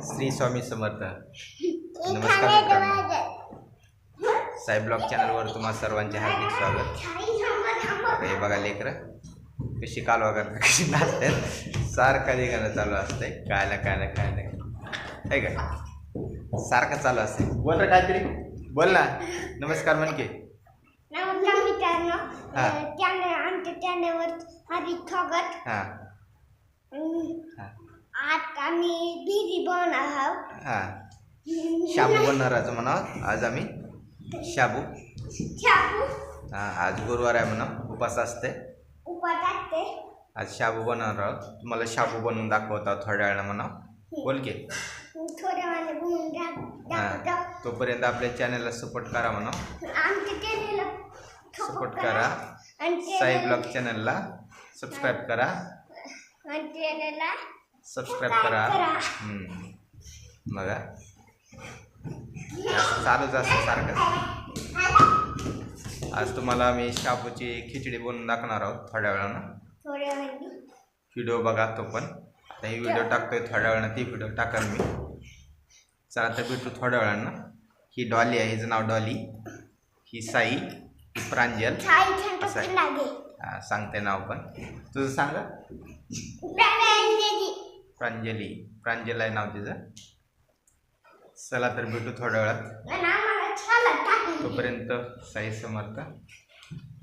श्री स्वामी समर्थ. नमस्कार मित्रांनो, साई ब्लॉग चॅनलवर तुम्हा सर्वांचे हार्दिक स्वागत. हे बघा लेकरं कशी कालवा करतात, कशी नाचतात, सारखं गाणं चालू असतंय. काय नाही आहे का, सारखं चालू असते. बोल रे काहीतरी बोल ना. नमस्कार म्हण की. नमस्कार मित्रांनो, आमच्या चॅनलवर हार्दिक स्वागत. हां आज आम्ही बिरी बनवणार आहोत. शाबू बनवणार म्हणा. आज आम्ही शाबू. आज गुरुवार आहे म्हणा, उपास असते. आज शाबू बनवणार आहोत. तुम्हाला शाबू बनवून दाखवता थोड्या वेळानं म्हणा. बोल की. थोड्या वेळाने बनवून तोपर्यंत आपल्या चॅनलला सपोर्ट करा म्हणा. आमच्या चॅनलला सपोर्ट करा. साई ब्लॉग चॅनलला सबस्क्राईब करा. चॅनलला सबस्क्राईब करा. बघा चालूच असतं सारखं. आज तुम्हाला मी शाबूची खिचडी बनवून दाखवणार आहोत थोड्या वेळानं. व्हिडिओ बघा तो पण. आता ही व्हिडिओ टाकतोय, थोड्या वेळानं ती व्हिडिओ टाकाल मी. चला तर भेटू थोड्या वेळानं. ही डॉली आहे, हिचं नाव डॉली. ही साई, ही प्रांजल. सांगते नाव पण. तुझं सांग. प्रांजल आहे नाव तिचं. चला तर भेटू थोड्या वेळात. तोपर्यंत साई समर्थ.